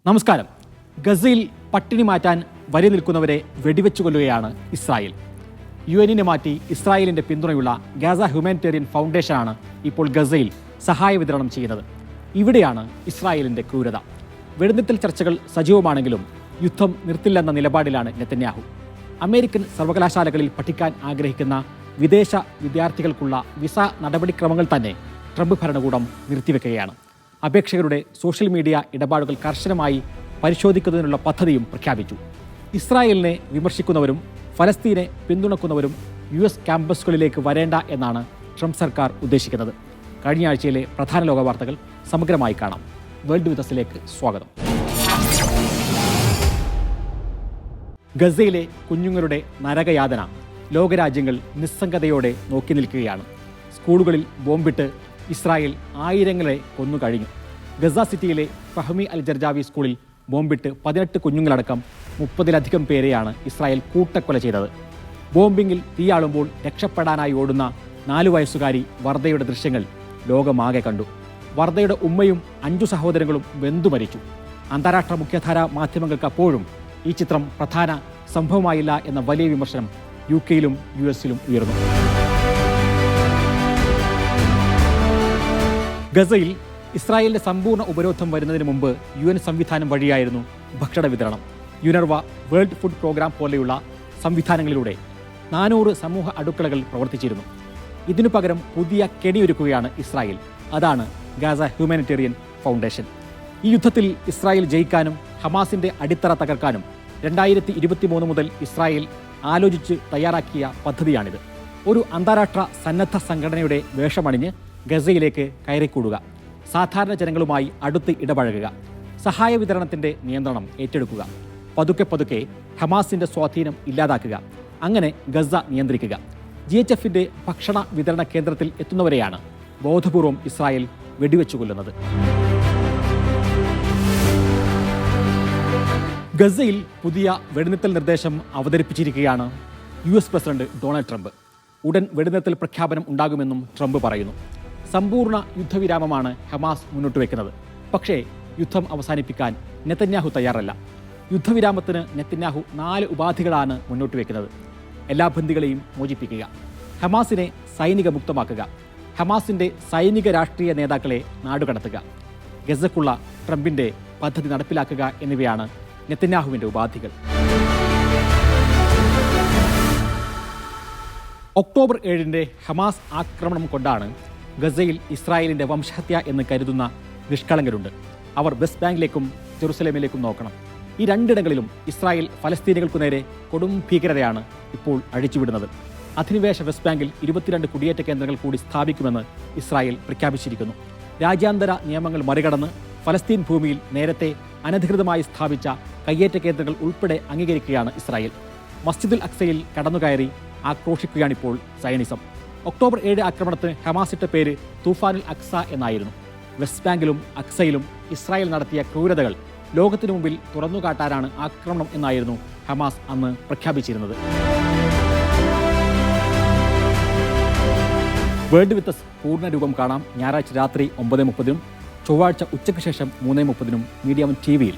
നമസ്കാരം. ഗസയിൽ പട്ടിണി മാറ്റാൻ വരി നിൽക്കുന്നവരെ വെടിവെച്ചു കൊല്ലുകയാണ് ഇസ്രായേൽ. യുഎന്നിനെ മാറ്റി ഇസ്രായേലിന്റെ പിന്തുണയുള്ള ഗാസ ഹ്യൂമാനിറ്റേറിയൻ ഫൗണ്ടേഷനാണ് ഇപ്പോൾ ഗസയിൽ സഹായ വിതരണം ചെയ്യുന്നത്. ഇവിടെയാണ് ഇസ്രായേലിന്റെ ക്രൂരത. വെടിനിർത്തൽ ചർച്ചകൾ സജീവമാണെങ്കിലും യുദ്ധം നിർത്തില്ലെന്ന നിലപാടിലാണ് നെതന്യാഹു. അമേരിക്കൻ സർവകലാശാലകളിൽ പഠിക്കാൻ ആഗ്രഹിക്കുന്ന വിദേശ വിദ്യാർത്ഥികൾക്കുള്ള വിസ നടപടിക്രമങ്ങൾ തന്നെ ട്രംപ് ഭരണകൂടം നിർത്തിവെക്കുകയാണ്. അപേക്ഷകരുടെ സോഷ്യൽ മീഡിയ ഇടപാടുകൾ കർശനമായി പരിശോധിക്കുന്നതിനുള്ള പദ്ധതിയും പ്രഖ്യാപിച്ചു. ഇസ്രായേലിനെ വിമർശിക്കുന്നവരും ഫലസ്തീനെ പിന്തുണക്കുന്നവരും US ക്യാമ്പസുകളിലേക്ക് വരേണ്ട എന്നാണ് ട്രംപ് സർക്കാർ ഉദ്ദേശിക്കുന്നത്. കഴിഞ്ഞ ആഴ്ചയിലെ പ്രധാന ലോക വാർത്തകൾ സമഗ്രമായി കാണാം. വേൾഡ് വിതസിലേക്ക് സ്വാഗതം. ഗസയിലെ കുഞ്ഞുങ്ങളുടെ നരകയാതന ലോകരാജ്യങ്ങൾ നിസ്സംഗതയോടെ നോക്കി നിൽക്കുകയാണ്. സ്കൂളുകളിൽ ബോംബിട്ട് ഇസ്രായേൽ ആയിരങ്ങളെ കൊന്നുകഴിഞ്ഞു. ഗസ സിറ്റിയിലെ ഫഹ്മി അൽ ജർജാവി സ്കൂളിൽ ബോംബിട്ട് 18 കുഞ്ഞുങ്ങളടക്കം 30-ലധികം പേരെയാണ് ഇസ്രായേൽ കൂട്ടക്കൊല ചെയ്തത്. ബോംബിങ്ങിൽ തീയാളുമ്പോൾ രക്ഷപ്പെടാനായി ഓടുന്ന 4 വയസ്സുകാരി വർദ്ധയുടെ ദൃശ്യങ്ങൾ ലോകമാകെ കണ്ടു. വർദ്ധയുടെ ഉമ്മയും 5 സഹോദരങ്ങളും വെന്തു മരിച്ചു. അന്താരാഷ്ട്ര മുഖ്യധാരാ മാധ്യമങ്ങൾക്ക് അപ്പോഴും ഈ ചിത്രം പ്രധാന സംഭവമായില്ല എന്ന വലിയ വിമർശനം UK-യിലും US-ലും ഉയർന്നു. ഗസയിൽ ഇസ്രായേലിന്റെ സമ്പൂർണ്ണ ഉപരോധം വരുന്നതിന് മുമ്പ് UN സംവിധാനം വഴിയായിരുന്നു ഭക്ഷണ വിതരണം. യുനർവ, വേൾഡ് ഫുഡ് പ്രോഗ്രാം പോലെയുള്ള സംവിധാനങ്ങളിലൂടെ 400 സമൂഹ അടുക്കളകൾ പ്രവർത്തിച്ചിരുന്നു. ഇതിനു പകരം പുതിയ കെണിയൊരുക്കുകയാണ് ഇസ്രായേൽ. അതാണ് ഗാസ ഹ്യൂമാനിറ്റേറിയൻ ഫൗണ്ടേഷൻ. ഈ യുദ്ധത്തിൽ ഇസ്രായേൽ ജയിക്കാനും ഹമാസിന്റെ അടിത്തറ തകർക്കാനും 2023 മുതൽ ഇസ്രായേൽ ആലോചിച്ച് തയ്യാറാക്കിയ പദ്ധതിയാണിത്. ഒരു അന്താരാഷ്ട്ര സന്നദ്ധ സംഘടനയുടെ വേഷമണിഞ്ഞ് ഗസയിലേക്ക് കയറിക്കൂടുക, സാധാരണ ജനങ്ങളുമായി അടുത്ത് ഇടപഴകുക, സഹായ വിതരണത്തിന്റെ നിയന്ത്രണം ഏറ്റെടുക്കുക, പതുക്കെ പതുക്കെ ഹമാസിന്റെ സ്വാധീനം ഇല്ലാതാക്കുക, അങ്ങനെ ഗസ നിയന്ത്രിക്കുക. GHFന്റെ ഭക്ഷണ വിതരണ കേന്ദ്രത്തിൽ എത്തുന്നവരെയാണ് ബോധപൂർവം ഇസ്രായേൽ വെടിവെച്ചു കൊല്ലുന്നത്. ഗസയിൽ പുതിയ വെടിനിർത്തൽ നിർദ്ദേശം അവതരിപ്പിച്ചിരിക്കുകയാണ് US പ്രസിഡന്റ് ഡൊണാൾഡ് ട്രംപ്. ഉടൻ വെടിനിർത്തൽ പ്രഖ്യാപനം ഉണ്ടാകുമെന്നും ട്രംപ് പറയുന്നു. സമ്പൂർണ്ണ യുദ്ധവിരാമമാണ് ഹമാസ് മുന്നോട്ട് വയ്ക്കുന്നത്. പക്ഷേ യുദ്ധം അവസാനിപ്പിക്കാൻ നെതന്യാഹു തയ്യാറല്ല. യുദ്ധവിരാമത്തിന് നെതന്യാഹു 4 ഉപാധികളാണ് മുന്നോട്ട് വയ്ക്കുന്നത്. എല്ലാ ബന്ദികളെയും മോചിപ്പിക്കുക, ഹമാസിനെ സൈനിക മുക്തമാക്കുക, ഹമാസിന്റെ സൈനിക രാഷ്ട്രീയ നേതാക്കളെ നാടുകടത്തുക, ഗസക്കുള്ള ട്രംപിന്റെ പദ്ധതി നടപ്പിലാക്കുക എന്നിവയാണ് നെതന്യാഹുവിന്റെ ഉപാധികൾ. ഒക്ടോബർ 7 ഹമാസ് ആക്രമണം കൊണ്ടാണ് ഗസയിൽ ഇസ്രായേലിന്റെ വംശഹത്യ എന്ന് കരുതുന്ന നിഷ്കളങ്കരുണ്ട്. അവർ വെസ്റ്റ് ബാങ്കിലേക്കും ജെറുസലേമിലേക്കും നോക്കണം. ഈ രണ്ടിടങ്ങളിലും ഇസ്രായേൽ ഫലസ്തീനികൾക്കു നേരെ കൊടും ഭീകരതയാണ് ഇപ്പോൾ അഴിച്ചുവിടുന്നത്. അധിനിവേശ വെസ്റ്റ് ബാങ്കിൽ 22 കുടിയേറ്റ കേന്ദ്രങ്ങൾ കൂടി സ്ഥാപിക്കുമെന്ന് ഇസ്രായേൽ പ്രഖ്യാപിച്ചിരിക്കുന്നു. രാജ്യാന്തര നിയമങ്ങൾ മറികടന്ന് ഫലസ്തീൻ ഭൂമിയിൽ നേരത്തെ അനധികൃതമായി സ്ഥാപിച്ച കയ്യേറ്റ കേന്ദ്രങ്ങൾ ഉൾപ്പെടെ അംഗീകരിക്കുകയാണ് ഇസ്രായേൽ. മസ്ജിദുൽ അക്സയിൽ കടന്നുകയറി ആക്രോശിക്കുകയാണിപ്പോൾ സയനിസം. ഒക്ടോബർ 7 ആക്രമണത്തിന് ഹമാസിട്ട പേര് തൂഫാനുൽ അക്സ എന്നായിരുന്നു. വെസ്റ്റ് ബാങ്കിലും അക്സയിലും ഇസ്രായേൽ നടത്തിയ ക്രൂരതകൾ ലോകത്തിനു മുമ്പിൽ തുറന്നുകാട്ടാനാണ് ആക്രമണം എന്നായിരുന്നു ഹമാസ് അന്ന് പ്രഖ്യാപിച്ചിരുന്നത്. വേൾഡ് വിത്ത് പൂർണ്ണരൂപം കാണാം ഞായറാഴ്ച രാത്രി 9:30-നും ചൊവ്വാഴ്ച ഉച്ചയ്ക്ക് ശേഷം 3:30-നും മീഡിയ 1 TV-യിൽ.